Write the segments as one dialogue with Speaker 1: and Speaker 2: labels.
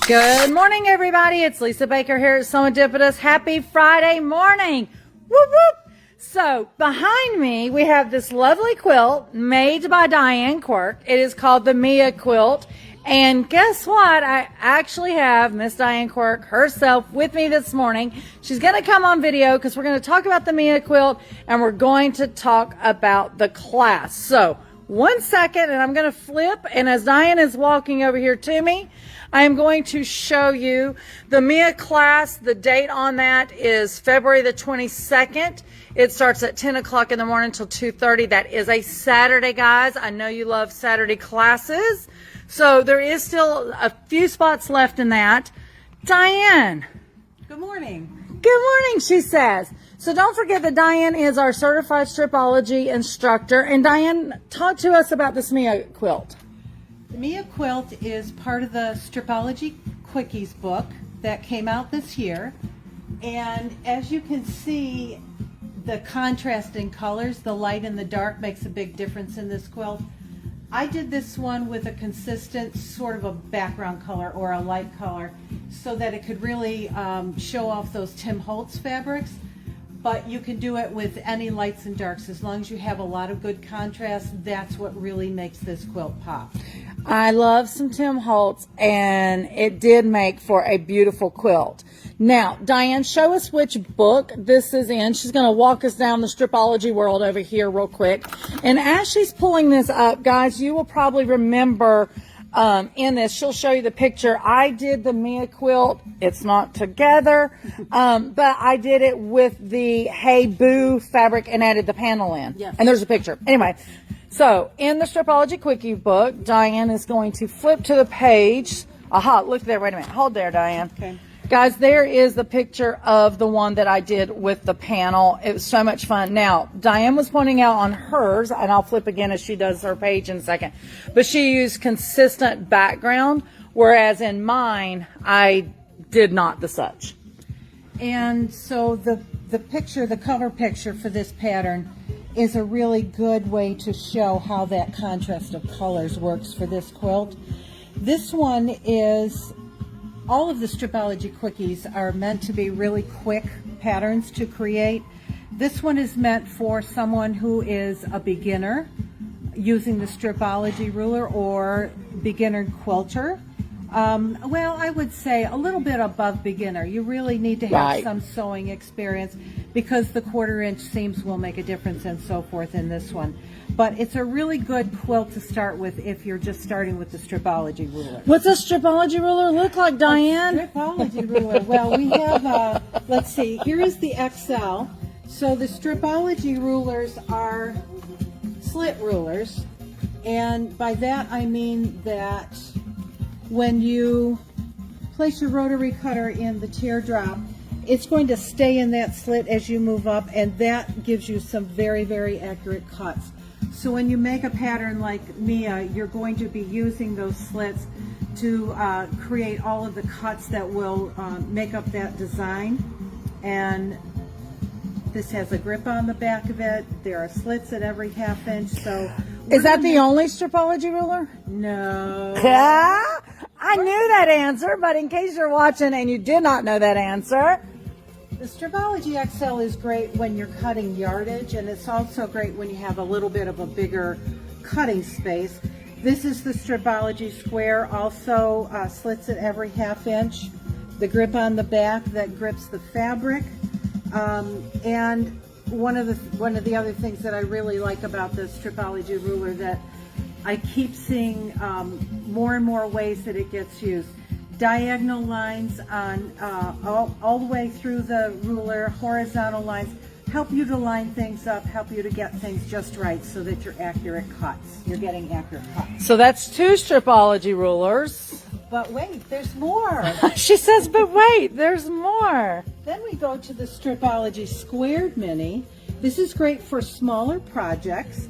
Speaker 1: Good morning, everybody. It's Lisa Baker here at Serendipitous. Happy Friday morning. Whoop, whoop. So behind me, we have this lovely quilt made by Diane Quirk. It is called the Mia quilt. And guess what? I actually have Miss Diane Quirk herself with me this morning. She's going to come on video because we're going to talk about the Mia quilt and we're going to talk about the class. So 1 second and I'm going to flip. And as Diane is walking over here to me, I am going to show you the Mia class. The date on that is February the 22nd. It starts at 10 o'clock in the morning until 2:30. That is a Saturday, guys. I know you love Saturday classes. So there is still a few spots left in that. Diane.
Speaker 2: Good morning.
Speaker 1: Good morning, she says. So don't forget that Diane is our certified Stripology instructor. And Diane, talk to us about this Mia quilt.
Speaker 2: The Mia quilt is part of the Stripology Quickies book that came out this year. And as you can see, the contrast in colors, the light and the dark, makes a big difference in this quilt. I did this one with a consistent sort of a background color or a light color so that it could really show off those Tim Holtz fabrics. But you can do it with any lights and darks. As long as you have a lot of good contrast, that's what really makes this quilt pop.
Speaker 1: I love some Tim Holtz, and it did make for a beautiful quilt. Now, Diane, show us which book this is in. She's going to walk us down the Stripology world over here real quick. And as she's pulling this up, guys, you will probably remember in this, she'll show you the picture. I did the Mia quilt. It's not together, but I did it with the Hey Boo fabric and added the panel in.
Speaker 2: Yes.
Speaker 1: And there's a picture. Anyway, so in the Stripology Quickie book, Diane is going to flip to the page. Aha, look there. Wait a minute. Hold there, Diane.
Speaker 2: Okay.
Speaker 1: Guys, there is the picture of the one that I did with the panel. It was so much fun. Now, Diane was pointing out on hers, and I'll flip again as she does her page in a second, but she used consistent background, whereas in mine, I did not the such.
Speaker 2: And so the picture, the cover picture for this pattern is a really good way to show how that contrast of colors works for this quilt. This one is... All of the Stripology Quickies are meant to be really quick patterns to create. This one is meant for someone who is a beginner using the Stripology ruler or beginner quilter. Well, I would say a little bit above beginner. You really need to have some sewing experience because the 1/4 inch seams will make a difference and so forth in this one. But it's a really good quilt to start with if you're just starting with the Stripology ruler.
Speaker 1: What's a Stripology ruler look like, Diane?
Speaker 2: A Stripology ruler. Well, we have, let's see, here is the XL. So the Stripology rulers are slit rulers. And by that I mean that when you place your rotary cutter in the teardrop, it's going to stay in that slit as you move up, and that gives you some very, very accurate cuts. So when you make a pattern like Mia, you're going to be using those slits to create all of the cuts that will make up that design. And this has a grip on the back of it. There are slits at every 1/2 inch. So
Speaker 1: is that the only Stripology ruler?
Speaker 2: No.
Speaker 1: Yeah, I knew that answer, but in case you're watching and you did not know that answer,
Speaker 2: the Stripology XL is great when you're cutting yardage, and it's also great when you have a little bit of a bigger cutting space. This is the Stripology Square, also slits at every 1/2 inch. The grip on the back that grips the fabric. And one of the other things that I really like about the Stripology ruler that I keep seeing more and more ways that it gets used. Diagonal lines on all the way through the ruler, horizontal lines, help you to line things up, help you to get things just right so that you're getting accurate cuts.
Speaker 1: So that's 2 Stripology rulers.
Speaker 2: But wait, there's more.
Speaker 1: She says, but wait, there's more.
Speaker 2: Then we go to the Stripology Squared Mini. This is great for smaller projects.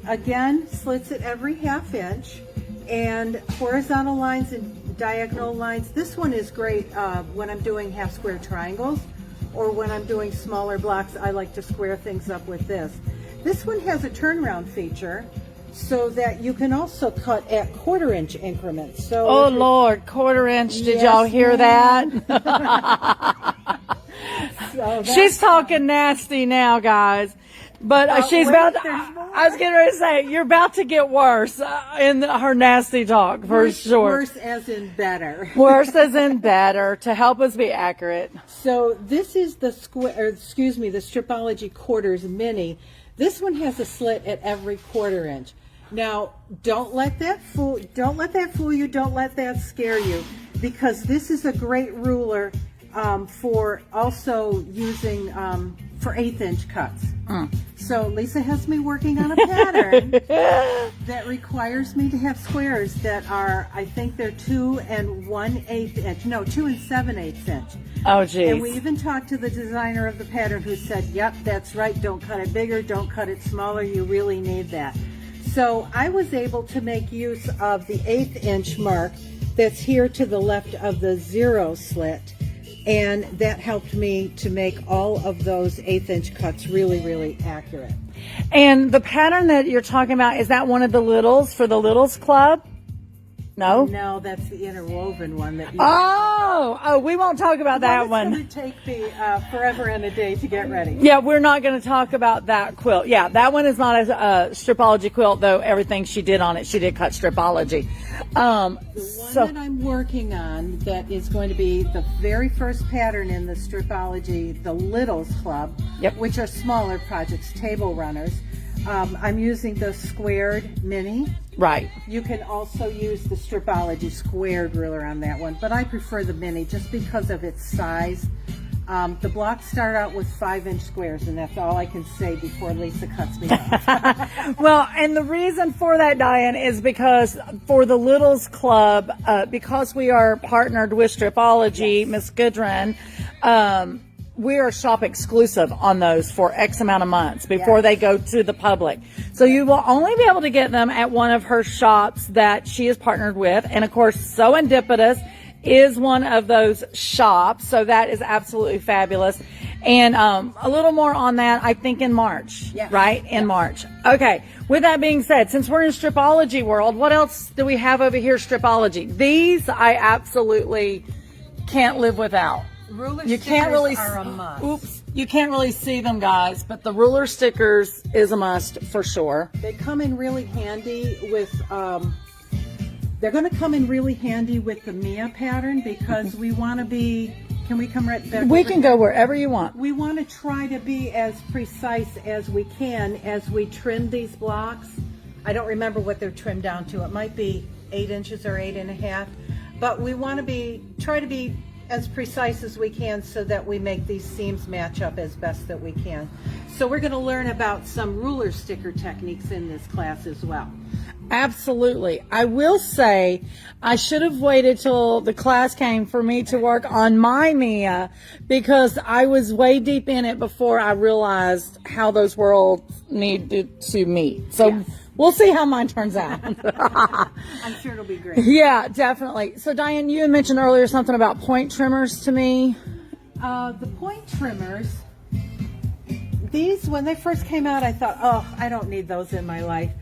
Speaker 2: Again, slits at every 1/2 inch and horizontal lines and diagonal lines. This one is great when I'm doing 1/2 square triangles, or when I'm doing smaller blocks. I like to square things up with this. This one has a turnaround feature, so that you can also cut at 1/4 inch increments. So
Speaker 1: Oh Lord, 1/4 inch. Did y'all hear that?
Speaker 2: So
Speaker 1: She's talking nasty now, guys. But she's
Speaker 2: wait,
Speaker 1: about.
Speaker 2: there's more.
Speaker 1: I was getting ready to say you're about to get worse in her nasty talk for sure.
Speaker 2: Worse as in better.
Speaker 1: Worse as in better, to help us be accurate.
Speaker 2: So this is the the Stripology Quarters Mini. This one has a slit at every 1/4 inch. Now, don't let that fool you. Don't let that scare you, because this is a great ruler for also using for 1/8 inch cuts. So Lisa has me working on a pattern that requires me to have squares that are, I think they're 2 1/8 inch. No, 2 7/8 inch.
Speaker 1: Oh, geez.
Speaker 2: And we even talked to the designer of the pattern, who said, yep, that's right. Don't cut it bigger. Don't cut it smaller. You really need that. So I was able to make use of the 1/8 inch mark that's here to the left of the 0 slit. And that helped me to make all of those 1/8 inch cuts really, really accurate.
Speaker 1: And the pattern that you're talking about, is that one of the littles for the Littles Club? No?
Speaker 2: No, that's the interwoven one that you.
Speaker 1: Oh, we won't talk about that one.
Speaker 2: It's going to take me forever and a day to get ready.
Speaker 1: Yeah, we're not going to talk about that quilt. Yeah, that one is not a Stripology quilt, though everything she did on it, she did cut Stripology.
Speaker 2: The one that I'm working on that is going to be the very first pattern in the Stripology, the Littles Club, which are smaller projects, table runners. I'm using the squared mini.
Speaker 1: Right.
Speaker 2: You can also use the Stripology squared ruler on that one, but I prefer the mini just because of its size. The blocks start out with 5-inch squares, and that's all I can say before Lisa cuts me off.
Speaker 1: Well, and the reason for that, Diane, is because for the Littles Club, because we are partnered with Stripology, Miss Goodrin, we are shop exclusive on those for X amount of months before they go to the public. So you will only be able to get them at one of her shops that she is partnered with. And of course, Serendipitous is one of those shops. So that is absolutely fabulous. And a little more on that, I think in March, right? In March. Okay. With that being said, since we're in Stripology world, what else do we have over here, Stripology? These I absolutely can't live without.
Speaker 2: Ruler
Speaker 1: You can't really
Speaker 2: are a must.
Speaker 1: Oops, you can't really see them, guys, but the ruler stickers is a must for sure.
Speaker 2: They come in really handy with they're going to come in really handy with the Mia pattern, because we want to be, can we come right back?
Speaker 1: We can go wherever you want.
Speaker 2: We want to try to be as precise as we can as we trim these blocks. I don't remember what they're trimmed down to. It might be 8 inches or 8.5, but we want to try to be as precise as we can so that we make these seams match up as best that we can. So we're going to learn about some ruler sticker techniques in this class as well.
Speaker 1: Absolutely. I will say I should have waited till the class came for me to work on my Mia, because I was way deep in it before I realized how those worlds needed to meet. So we'll see how mine turns out.
Speaker 2: I'm sure it'll be great.
Speaker 1: Yeah, definitely. So Diane, you had mentioned earlier something about point trimmers to me.
Speaker 2: The point trimmers, these, when they first came out, I thought, oh, I don't need those in my life.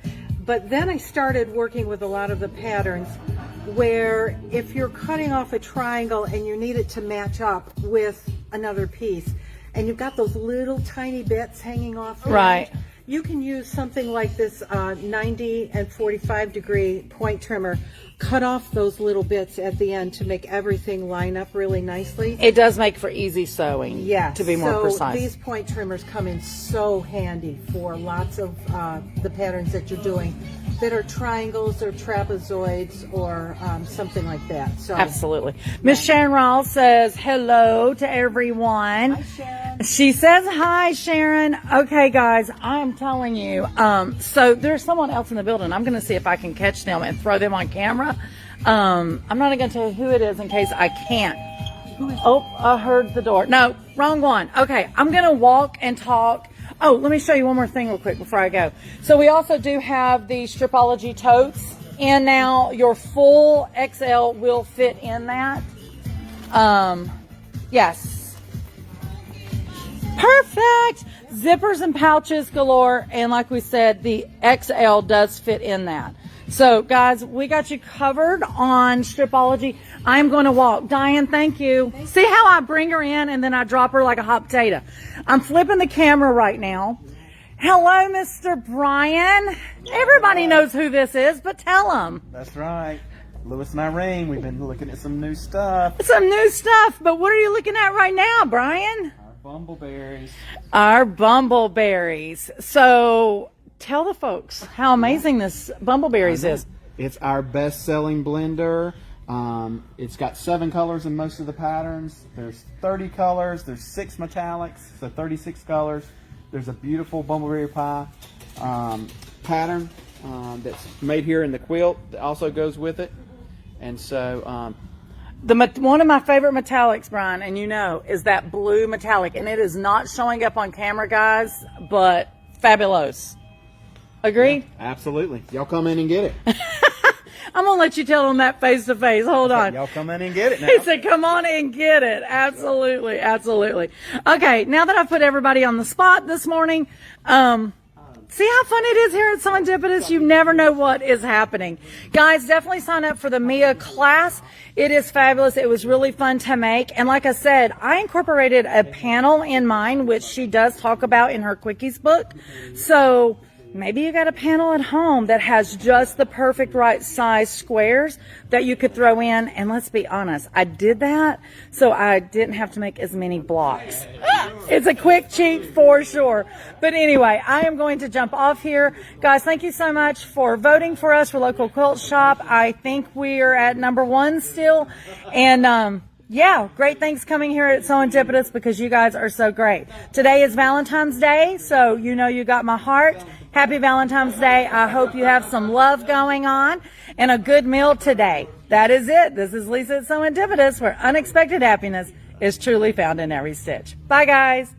Speaker 2: But then I started working with a lot of the patterns where if you're cutting off a triangle and you need it to match up with another piece, and you've got those little tiny bits hanging off the edge, you can use something like this 90 and 45 degree point trimmer, cut off those little bits at the end to make everything line up really nicely.
Speaker 1: It does make for easy sewing, to be more precise.
Speaker 2: These point trimmers come in so handy for lots of the patterns that you're doing that are triangles or trapezoids or something like that. So
Speaker 1: absolutely. Miss Sharon Rawls says hello to everyone.
Speaker 2: Hi, Sharon.
Speaker 1: She says hi, Sharon. Okay, guys, I'm telling you. So there's someone else in the building. I'm going to see if I can catch them and throw them on camera. I'm not going to tell you who it is in case I can't. Oh, I heard the door. No, wrong one. Okay, I'm going to walk and talk. Oh, let me show you one more thing real quick before I go. So we also do have the Stripology totes, and now your full XL will fit in that. Yes. Perfect. Zippers and pouches galore, and like we said, the XL does fit in that. So, guys, we got you covered on Stripology. I'm going to walk. Diane, thank you. See how I bring her in and then I drop her like a hot potato? I'm flipping the camera right now. Hello, Mr. Brian. Everybody knows who this is, but tell them.
Speaker 3: That's right. Lewis and Irene, we've been looking at some new stuff.
Speaker 1: Some new stuff, but what are you looking at right now, Brian?
Speaker 3: Our bumbleberries.
Speaker 1: Our bumbleberries. So tell the folks how amazing this bumbleberries is.
Speaker 3: It's our best-selling blender. It's got 7 colors in most of the patterns. There's 30 colors. There's 6 metallics, so 36 colors. There's a beautiful bumbleberry pie pattern that's made here in the quilt that also goes with it. And so
Speaker 1: one of my favorite metallics, Brian, and you know, is that blue metallic, and it is not showing up on camera, guys, but fabulous. Agreed?
Speaker 3: Yeah, absolutely. Y'all come in and get it.
Speaker 1: I'm going to let you tell them that face to face. Hold on.
Speaker 3: Y'all come in and get it now.
Speaker 1: He said, come on and get it. Absolutely. Absolutely. Okay. Now that I've put everybody on the spot this morning, see how fun it is here at Serendipitous? You never know what is happening. Guys, definitely sign up for the Mia class. It is fabulous. It was really fun to make. And like I said, I incorporated a panel in mine, which she does talk about in her Quickies book. So maybe you got a panel at home that has just the perfect right size squares that you could throw in. And let's be honest, I did that so I didn't have to make as many blocks. It's a quick cheat for sure. But anyway, I am going to jump off here. Guys, thank you so much for voting for us for Local Quilt Shop. I think we are at #1 still. And yeah, great things coming here at Serendipitous because you guys are so great. Today is Valentine's Day, so you know you got my heart. Happy Valentine's Day. I hope you have some love going on and a good meal today. That is it. This is Lisa at Serendipitous, where unexpected happiness is truly found in every stitch. Bye, guys.